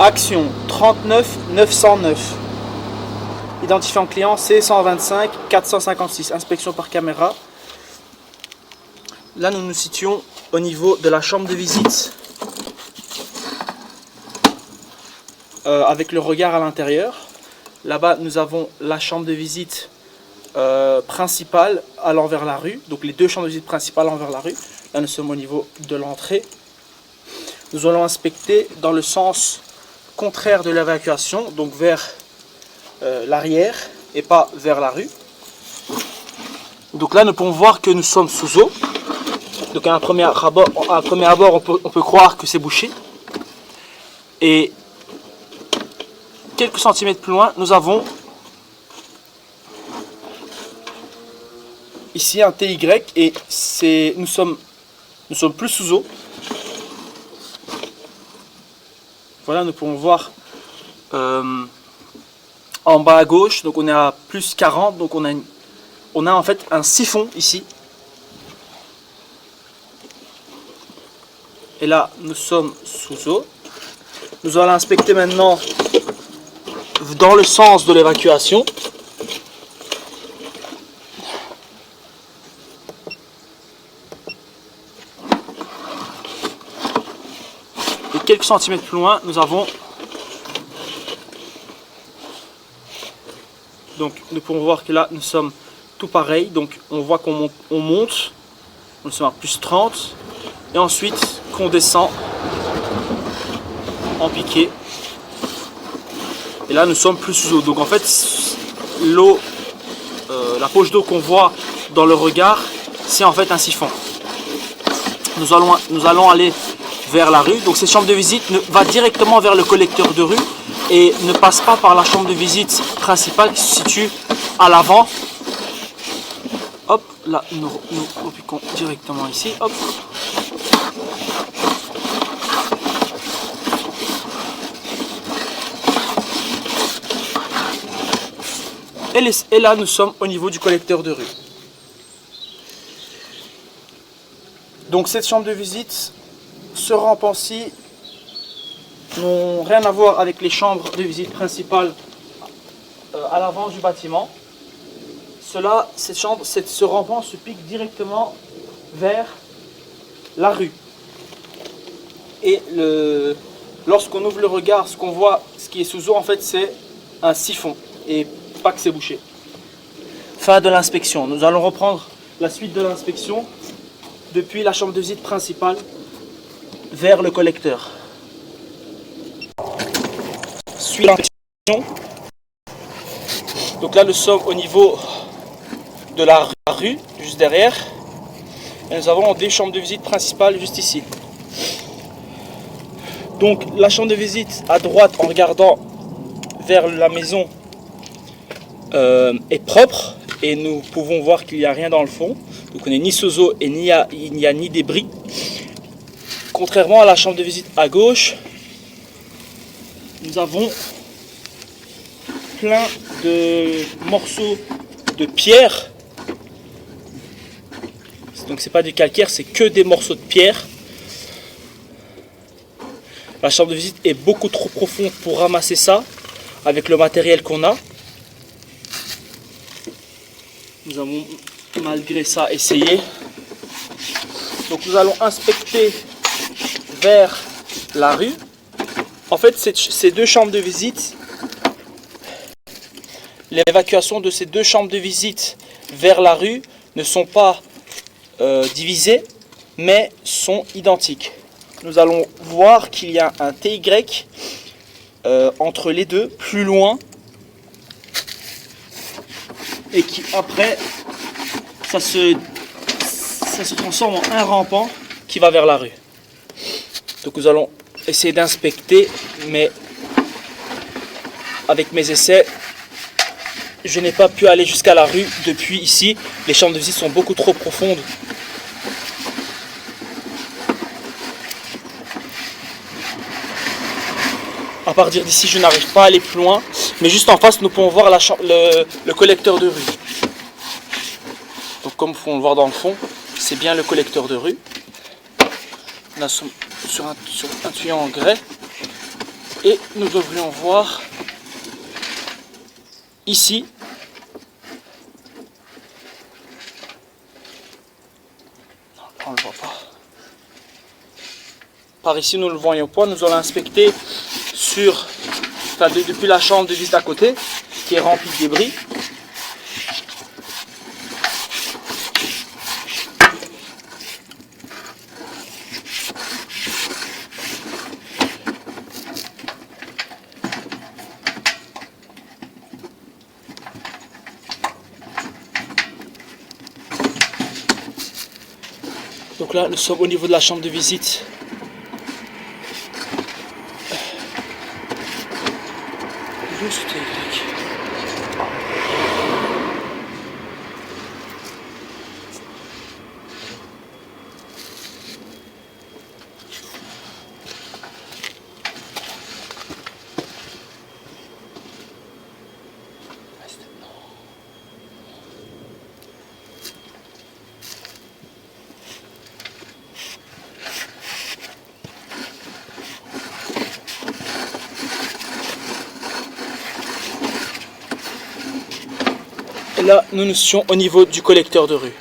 Action 39 909. Identifiant client C125 456. Inspection par caméra. Là, nous nous situons au niveau de la chambre de visite. Avec le regard à l'intérieur. Là-bas, nous avons la chambre de visite principale allant vers la rue. Donc les deux chambres de visite principales allant vers la rue. Là, nous sommes au niveau de l'entrée. Nous allons inspecter dans le sens contraire de l'évacuation, donc vers l'arrière et pas vers la rue. Donc là, nous pouvons voir que nous sommes sous eau. Donc à un premier abord, on peut croire que c'est bouché. Et quelques centimètres plus loin, nous avons ici un TY et nous sommes plus sous eau. Voilà, nous pouvons voir en bas à gauche, donc on est à plus 40, donc on a en fait un siphon ici. Et là, nous sommes sous eau. Nous allons inspecter maintenant dans le sens de l'évacuation. Et quelques centimètres plus loin, nous avons... Donc nous pouvons voir que là, nous sommes tout pareil. Donc on voit qu'on monte. Nous sommes à plus 30. Et ensuite qu'on descend en piqué. Et là, nous sommes plus sous eau. Donc en fait, l'eau, la poche d'eau qu'on voit dans le regard, c'est en fait un siphon. Nous allons aller vers la rue. Donc cette chambre de visite va directement vers le collecteur de rue et ne passe pas par la chambre de visite principale qui se situe à l'avant. Hop, là nous repiquons directement ici. Hop. Et là nous sommes au niveau du collecteur de rue. Donc cette chambre de visite, ce rampant-ci n'ont rien à voir avec les chambres de visite principales à l'avant du bâtiment. Ce rampant se pique directement vers la rue. Et lorsqu'on ouvre le regard, ce qu'on voit, ce qui est sous eau, en fait, c'est un siphon et pas que c'est bouché. Fin de l'inspection. Nous allons reprendre la suite de l'inspection depuis la chambre de visite principale vers le collecteur. Suite de l'inspection. Donc là, nous sommes au niveau de la rue, juste derrière. Et nous avons des chambres de visite principales juste ici. Donc la chambre de visite à droite, en regardant vers la maison, est propre. Et nous pouvons voir qu'il n'y a rien dans le fond. Donc on n'est ni sous eau et il n'y a ni débris. Contrairement à la chambre de visite à gauche, nous avons plein de morceaux de pierre. Donc c'est pas du calcaire, c'est que des morceaux de pierre. La chambre de visite est beaucoup trop profonde pour ramasser ça avec le matériel qu'on a. Nous avons malgré ça essayé. Donc nous allons inspecter vers la rue. En fait, ces deux chambres de visite, l'évacuation de ces deux chambres de visite vers la rue ne sont pas divisées, mais sont identiques. Nous allons voir qu'il y a un TY entre les deux, plus loin, et qui après, ça se transforme en un rampant qui va vers la rue. Donc nous allons essayer d'inspecter, mais avec mes essais, je n'ai pas pu aller jusqu'à la rue depuis ici. Les chambres de visite sont beaucoup trop profondes. À partir d'ici, je n'arrive pas à aller plus loin. Mais juste en face, nous pouvons voir le collecteur de rue. Donc comme vous pouvez le voir dans le fond, c'est bien le collecteur de rue. Là, sur un tuyau en grès. Et nous devrions voir ici on le voit pas. Par ici, nous ne le voyons pas. Nous allons inspecter depuis la chambre de visite à côté, qui est remplie de débris. Donc là, nous sommes au niveau de la chambre de visite. D'où c'était Y? Et là, nous sommes au niveau du collecteur de rue.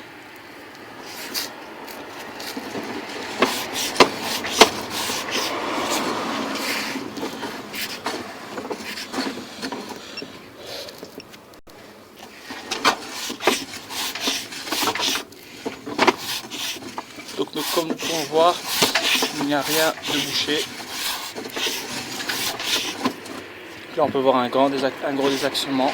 Donc, comme nous pouvons voir, il n'y a rien de bouché. Là, on peut voir un gros désactionnement.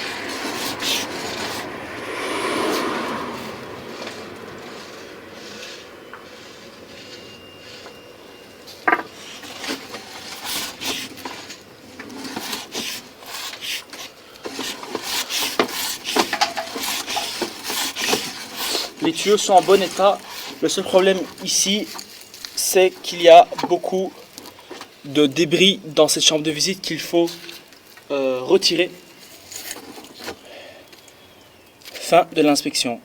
Les tuyaux sont en bon état. Le seul problème ici, c'est qu'il y a beaucoup de débris dans cette chambre de visite qu'il faut retirer. Fin de l'inspection.